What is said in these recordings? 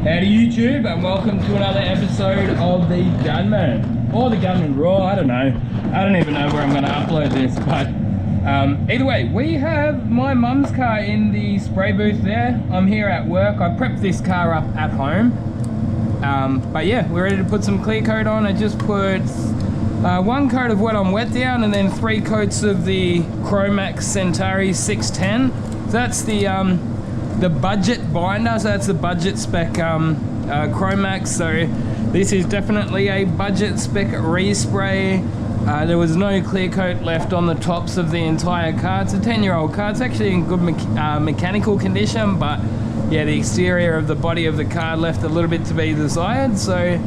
Howdy YouTube, and welcome to another episode of the Gunman, or the Gunman Raw. I don't know. I don't even know where I'm going to upload this, but either way, we have my mum's car in the spray booth there. I'm here at work. I prepped this car up at home. But yeah, we're ready to put some clear coat on. I just put one coat of wet on wet down, and then 3 coats of the Chromax Centauri 610. So that's the budget binder, so that's the budget spec Chromax. So this is definitely a budget spec respray. There was no clear coat left on the tops of the entire car. It's a 10-year-old car. It's actually in good mechanical condition, but yeah, the exterior of the body of the car left a little bit to be desired. So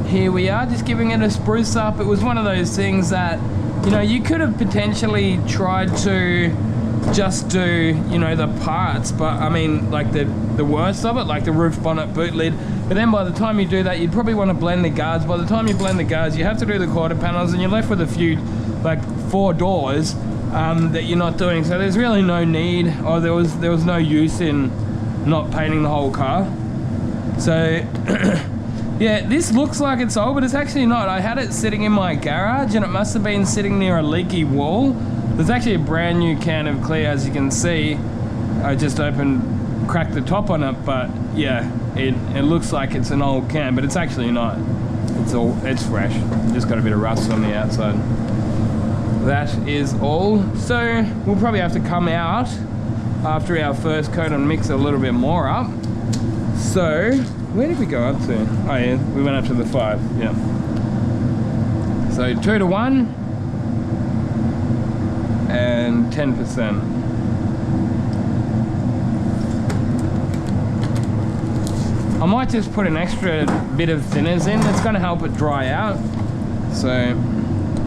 here we are, just giving it a spruce up. It was one of those things that, you know, you could have potentially tried to just do, you know, the parts, but I mean, like the worst of it, like the roof, bonnet, boot lid. But then by the time you do that, you'd probably want to blend the guards. By the time you blend the guards, you have to do the quarter panels, and you're left with a few, like 4 doors that you're not doing. So there's really no need, or there was no use in not painting the whole car. So yeah, this looks like it's old, but it's actually not. I had it sitting in my garage, and it must have been sitting near a leaky wall. There's actually a brand new can of clear, as you can see. I just cracked the top on it, but yeah, it looks like it's an old can, but it's actually not. It's fresh. Just got a bit of rust on the outside. That is all. So we'll probably have to come out after our first coat and mix a little bit more up. So where did we go up to? Oh yeah, we went up to the 5. Yeah. So 2 to 1. And 10%. I might just put an extra bit of thinners in. It's going to help it dry out. So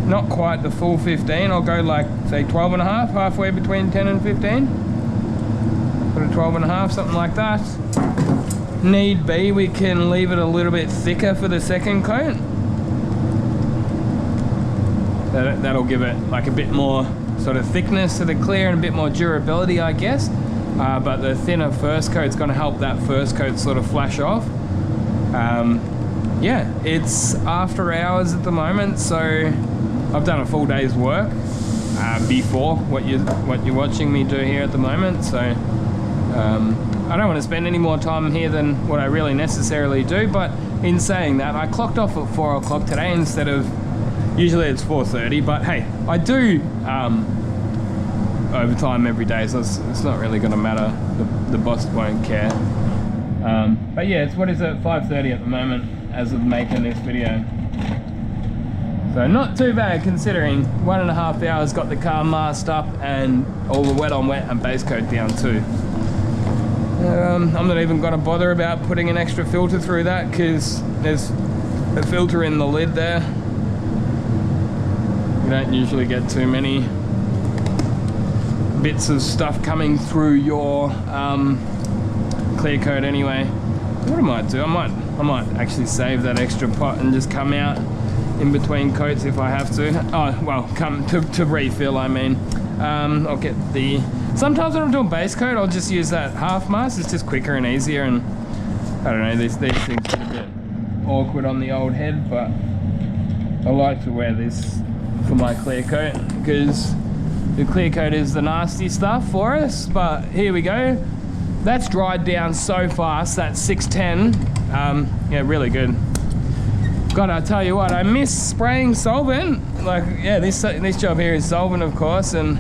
not quite the full 15. I'll go like, say, 12.5, halfway between 10 and 15. Put a 12.5, something like that. Need be, we can leave it a little bit thicker for the second coat. That'll give it like a bit more sort of thickness to the clear and a bit more durability, I guess. But the thinner first coat's going to help that first coat sort of flash off. Yeah, it's after hours at the moment, so I've done a full day's work before what you're watching me do here at the moment. So I don't want to spend any more time here than what I really necessarily do. But in saying that, I clocked off at 4 o'clock today instead of, usually it's 4:30, but hey, I do overtime every day, so it's not really going to matter. The boss won't care. But yeah, it's, what is it, 5:30 at the moment as of making this video. So not too bad considering 1.5 hours got the car masked up and all the wet on wet and base coat down too. I'm not even going to bother about putting an extra filter through that, because there's a filter in the lid there. You don't usually get too many bits of stuff coming through your clear coat anyway. What I might do, I might actually save that extra pot and just come out in between coats if I have to. Oh, well, come to refill, I mean. I'll get the, sometimes when I'm doing base coat, I'll just use that half mask. It's just quicker and easier, and I don't know, these things get a bit awkward on the old head, but I like to wear this for my clear coat, because the clear coat is the nasty stuff for us. But here we go. That's dried down so fast, that 610. Yeah, really good. Gotta tell you what, I miss spraying solvent. Like, yeah, this job here is solvent, of course, and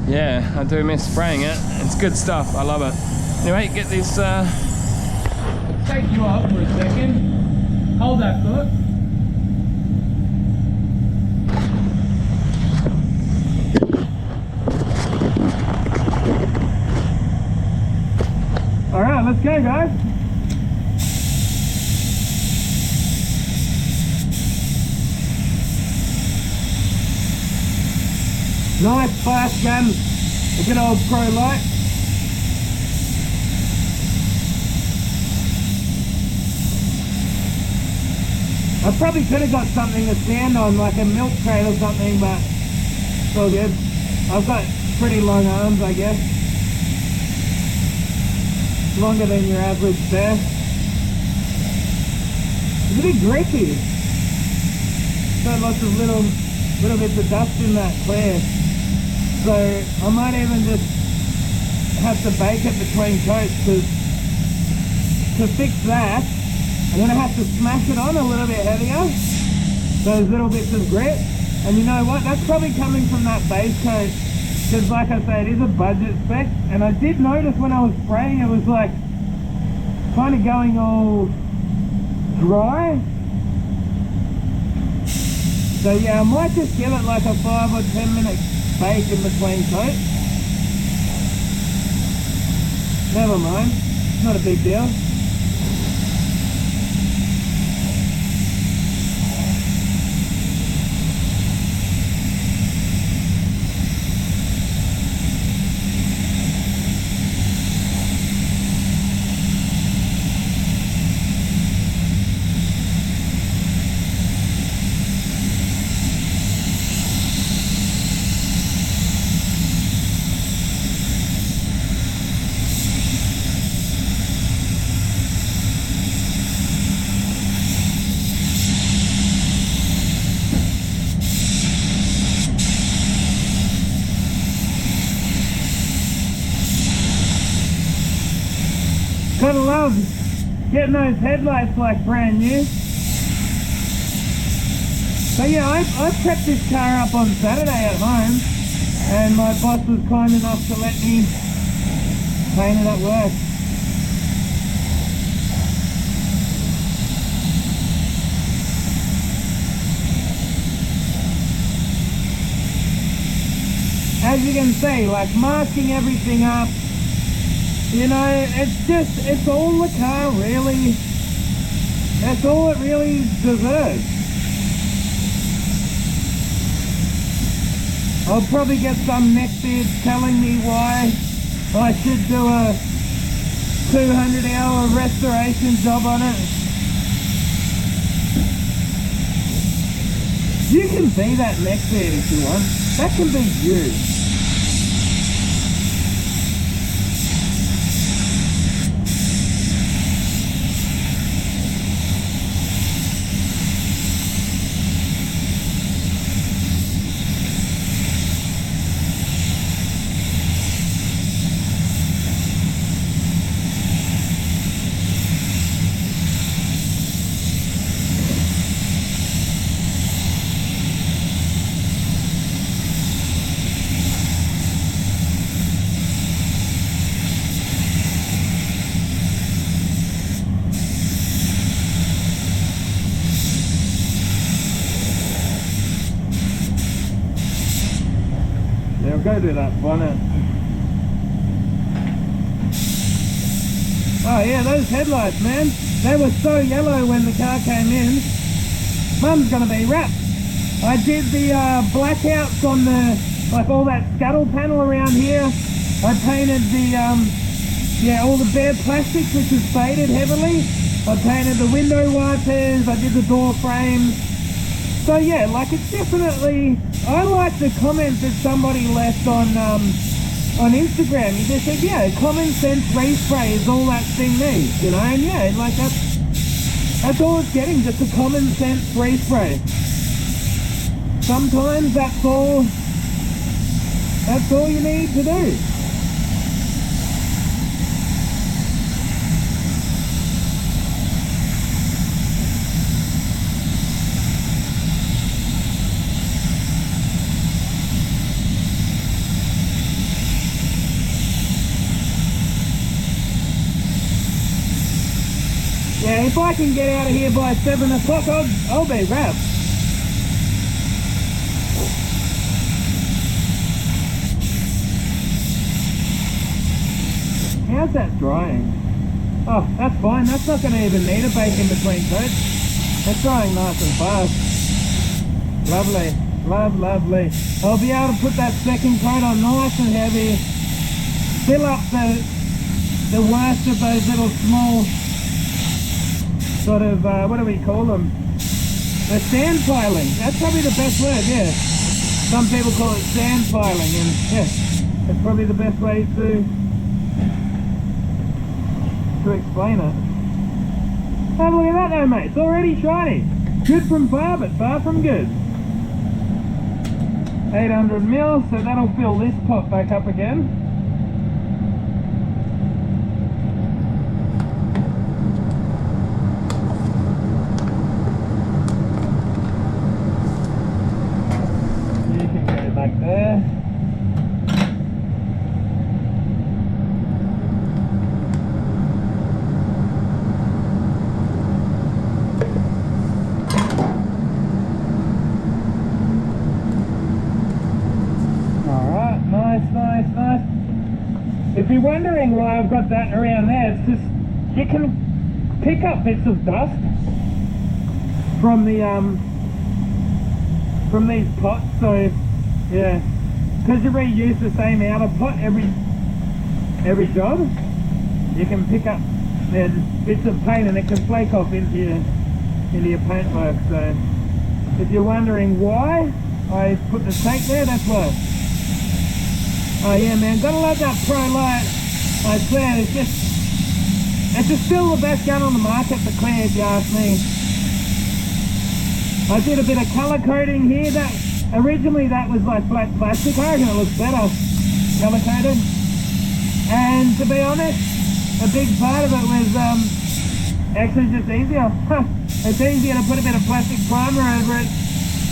yeah, I do miss spraying it. It's good stuff. I love it. Anyway, get this. Take you off for a second. Hold that thought. All right, let's go, guys. Nice flash gun, a good old pro light. I probably could have got something to stand on, like a milk crate or something, but it's all good. I've got pretty long arms, I guess. Longer than your average there. It's a bit gritty. Got lots of little bits of dust in that clear. So I might even just have to bake it between coats, because to fix that I'm going to have to smash it on a little bit heavier, those little bits of grit. And you know what, that's probably coming from that base coat, because like I say, it is a budget spec. And I did notice when I was spraying, it was like kind of going all dry. So yeah, I might just give it like a 5 or 10 minute bake in between coats. Never mind, not a big deal. Gotta love getting those headlights like brand new. So yeah, I prepped this car up on Saturday at home, and my boss was kind enough to let me paint it at work. As you can see, like masking everything up, you know, it's all the car really, that's all it really deserves. I'll probably get some next vid telling me why I should do a 200-hour restoration job on it. You can be that next vid if you want. That can be you. Go to that bonnet. Oh yeah, those headlights, man, they were so yellow when the car came in. Mum's gonna be wrapped. I did the blackouts on the, like all that scuttle panel around here. I painted the yeah, all the bare plastic, which is faded heavily. I painted the window wipers, I did the door frames. So yeah, like it's definitely, I like the comments that somebody left on Instagram. He just said, yeah, common sense respray is all that thing needs, you know, and yeah, like that's all it's getting, just a common sense respray. Sometimes that's all you need to do. Yeah, if I can get out of here by 7 o'clock, I'll be wrapped. How's that drying? Oh, that's fine. That's not going to even need a bake in between coats. That's drying nice and fast. Lovely. Lovely. I'll be able to put that second coat on nice and heavy. Fill up the worst of those little small sort of, what do we call them? The sand piling. That's probably the best word, yeah. Some people call it sand piling, and yeah, that's probably the best way to explain it. Have a look at that. though, mate. It's already shiny. Good from far, but far from good. 800 mil, so that'll fill this pot back up again. You can go back there. Nice. If you're wondering why I've got that around there, it's just you can pick up bits of dust from the from these pots. So yeah, because you reuse the same outer pot every job, you can pick up then bits of paint and it can flake off into your paintwork. So if you're wondering why I put the tank there, that's why. Oh yeah, man, gotta love that Pro Light. I swear, it's just still the best gun on the market for clear, if you ask me. I did a bit of colour coding here. That originally that was like black plastic. I reckon it looks better colour coded. And to be honest, a big part of it was actually just easier. It's easier to put a bit of plastic primer over it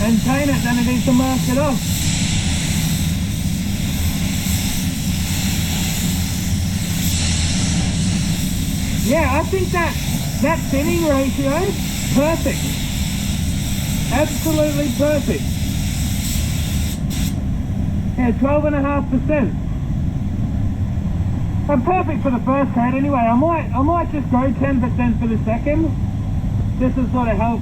and paint it than it is to mask it off. Yeah, I think that thinning ratio, perfect. Absolutely perfect. Yeah, 12.5%. I'm perfect for the first coat anyway. I might just go 10% for the second. Just to sort of help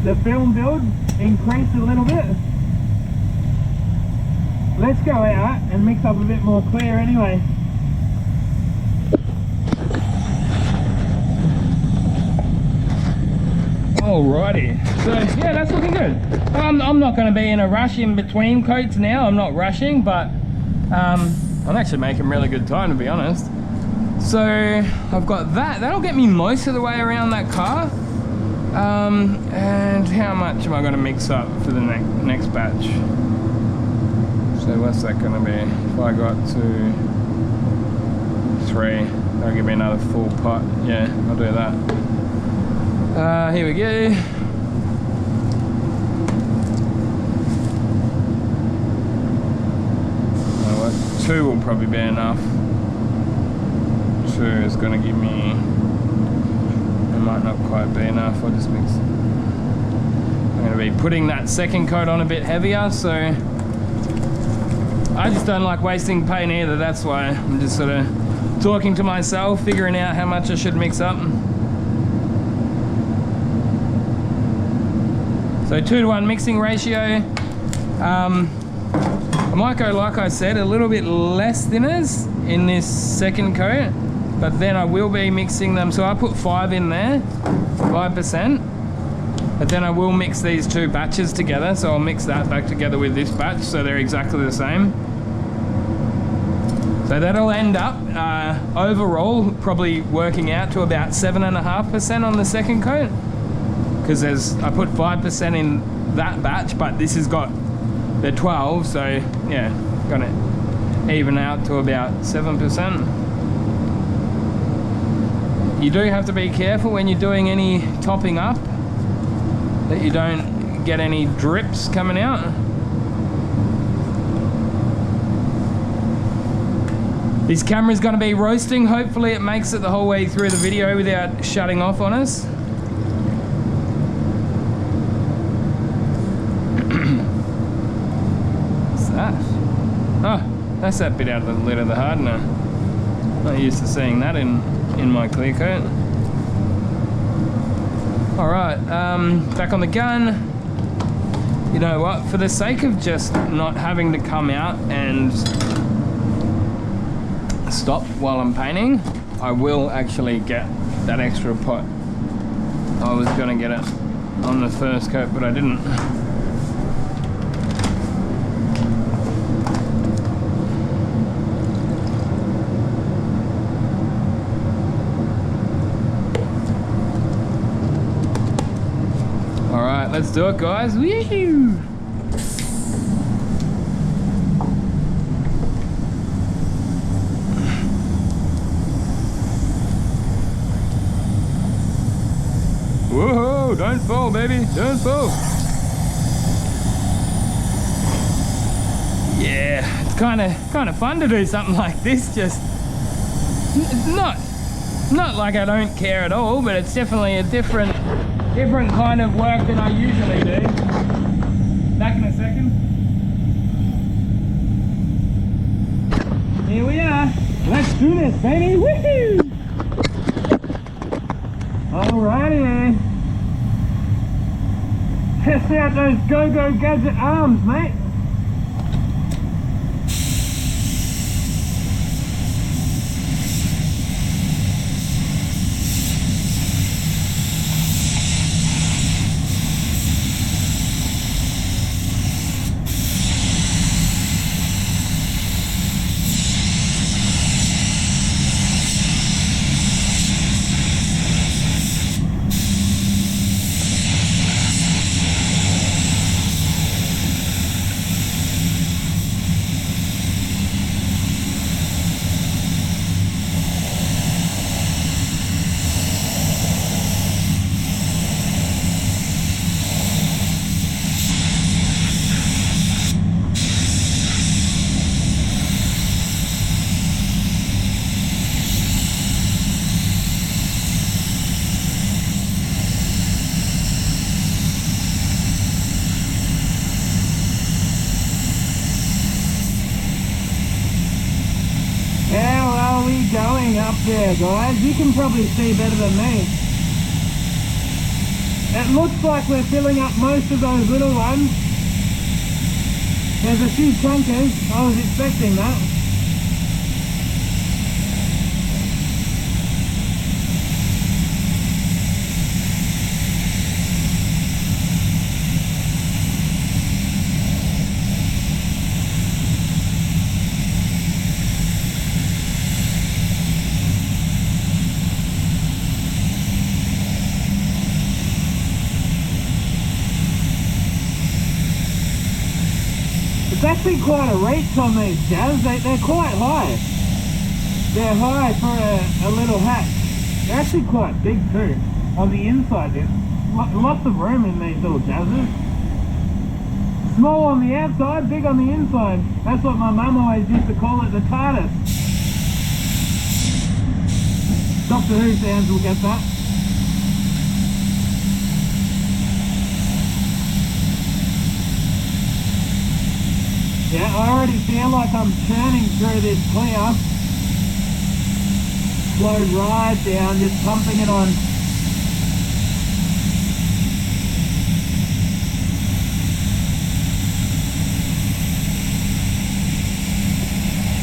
the film build increase a little bit. Let's go out and mix up a bit more clear anyway. Alrighty, so yeah, that's looking good. I'm not going to be in a rush in between coats now. I'm not rushing, but I'm actually making really good time, to be honest. So I've got that'll get me most of the way around that car. And how much am I going to mix up for the next batch? So what's that going to be? If I got to 3, that'll give me another full pot. Yeah, I'll do that. Here we go. You know what? 2 will probably be enough. 2 is going to give me. It might not quite be enough. I'll just mix. I'm going to be putting that second coat on a bit heavier, so I just don't like wasting paint either. That's why I'm just sort of talking to myself, figuring out how much I should mix up. So 2-to-1 mixing ratio. I might go, like I said, a little bit less thinners in this second coat, but then I will be mixing them. So I put 5 in there, 5%, but then I will mix these 2 batches together. So I'll mix that back together with this batch, so they're exactly the same. So that'll end up overall probably working out to about 7.5% on the second coat. Because I put 5% in that batch, but this has got the 12, so yeah, gonna even out to about 7%. You do have to be careful when you're doing any topping up that you don't get any drips coming out. This camera's gonna be roasting. Hopefully it makes it the whole way through the video without shutting off on us. Oh, that's that bit out of the lid of the hardener. Not used to seeing that in my clear coat. Alright, back on the gun. You know what, for the sake of just not having to come out and stop while I'm painting, I will actually get that extra pot. I was going to get it on the first coat, but I didn't. let's do it, guys. Woo! Whoa, don't fall, baby, don't fall. Yeah, it's kind of fun to do something like this. Just not like I don't care at all, but it's definitely a different kind of work than I usually do. Back in a second. Here we are. Let's do this, baby. Woohoo! Alrighty. Test out those go-go gadget arms, mate. Going up there, guys, you can probably see better than me. It looks like we're filling up most of those little ones. There's a few chunkers, I was expecting that. It's actually quite a reach on these jazz. They're quite high. They're high for a little hatch. They're actually quite big too. On the inside, there's lots of room in these little jazzes. Small on the outside, big on the inside. That's what my mum always used to call it, the TARDIS. Doctor Who fans will get that. Yeah, I already feel like I'm churning through this clear. Slow right down, just pumping it on.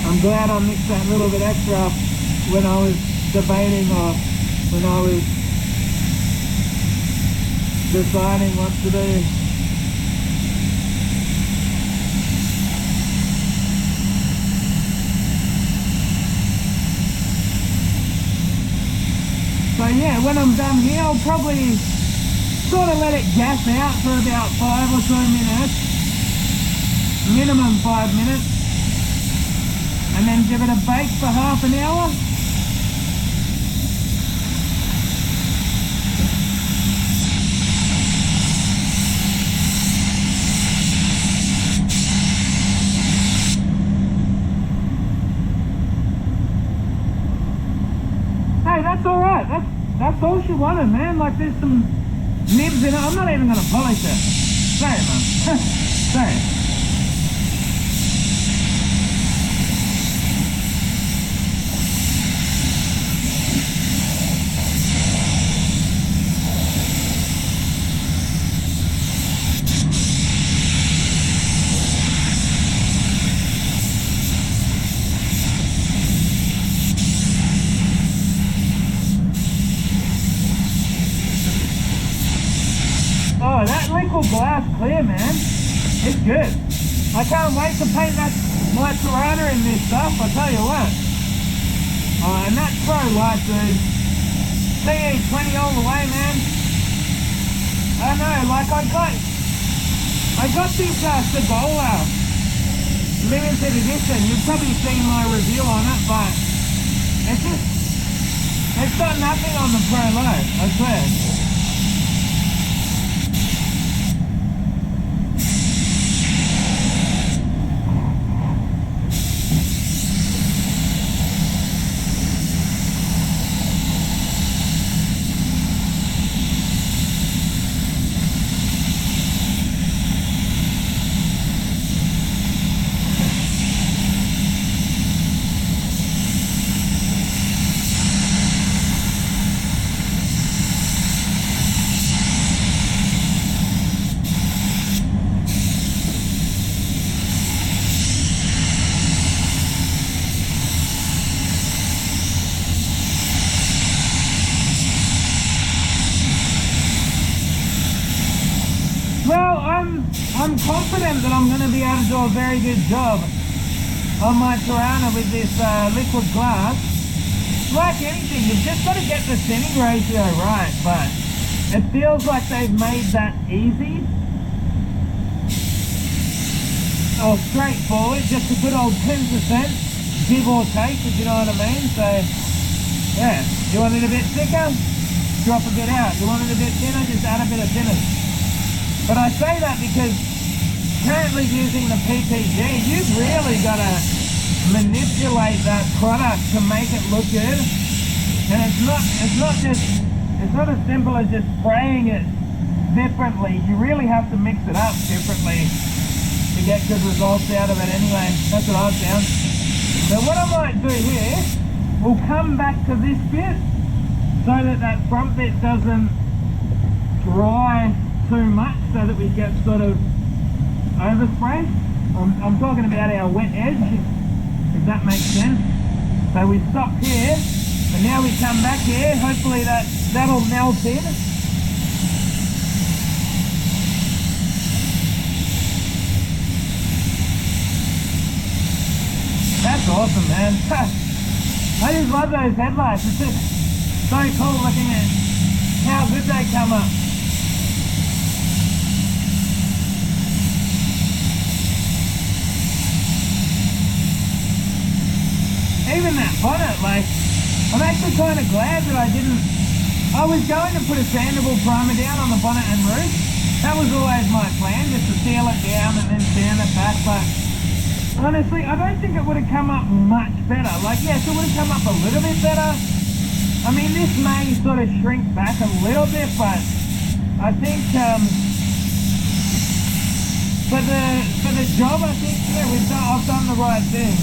I'm glad I mixed that little bit extra when I was debating or when I was deciding what to do. So yeah, when I'm done here, I'll probably sort of let it gas out for about 5 or so minutes. Minimum 5 minutes. And then give it a bake for half an hour. Hey, that's alright. That's all she wanted, man. Like, there's some nibs in it. I'm not even going to polish it. Say it, man. Say it. Oh, that liquid glass clear, man. It's good. I can't wait to paint my Toronto in this stuff, I tell you what. Oh, and that's pro light, dude. CE20 all the way, man. I know, like I got this Segola limited edition. You've probably seen my review on it, but it's got nothing on the Pro Low, I swear. I'm confident that I'm going to be able to do a very good job on my Tirana with this liquid glass. Like anything, you've just got to get the thinning ratio right, but it feels like they've made that easy or straightforward, just a good old 10%, give or take, if you know what I mean. So, yeah, you want it a bit thicker? Drop a bit out. You want it a bit thinner? Just add a bit of thinness. But I say that because currently using the PPG, you've really got to manipulate that product to make it look good. And it's not as simple as just spraying it differently. You really have to mix it up differently to get good results out of it anyway. That's what I've found. So what I might do here, we'll come back to this bit so that front bit doesn't dry too much, so that we get sort of overspray. I'm talking about our wet edge, if that makes sense. So we stop here, and now we come back here. Hopefully that'll melt in. That's awesome, man. I just love those headlights. It's just so cool looking at how good they come up. Even that bonnet, like, I'm actually kind of glad that I was going to put a sandable primer down on the bonnet and roof. That was always my plan, just to seal it down and then sand it back, but honestly, I don't think it would have come up much better. Like, yes, it would have come up a little bit better. I mean, this may sort of shrink back a little bit, but I think, for the job, I think, yeah, I've done the right thing.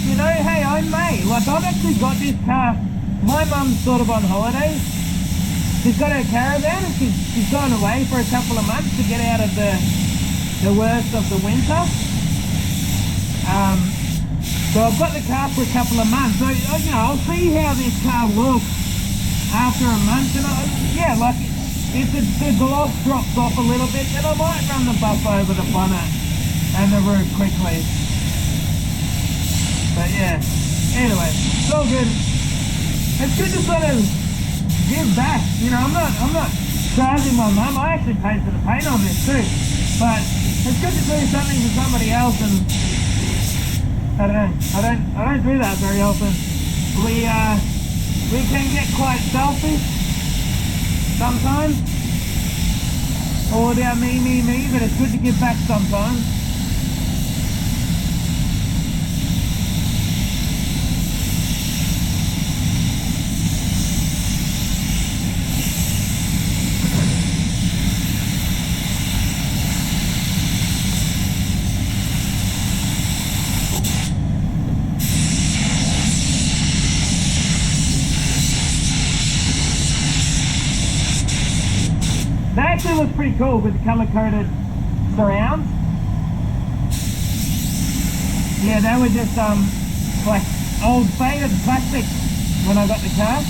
You know, hey, I may. Like, I've actually got this car. My mum's sort of on holiday. She's got her caravan and she's gone away for a couple of months to get out of the worst of the winter. So I've got the car for a couple of months. So, you know, I'll see how this car looks after a month. And yeah, like, if the gloss drops off a little bit, then I might run the buff over the bonnet and the roof quickly. But yeah, anyway, it's all good. It's good to sort of give back. You know, I'm not charging my mum. I actually paid for the paint on this too. But it's good to do something for somebody else, and I don't know. I don't do that very often. We can get quite selfish sometimes. All about me, but it's good to give back sometimes. That actually looks pretty cool with the colour-coded surrounds. Yeah, they were just like old faded plastic when I got the car.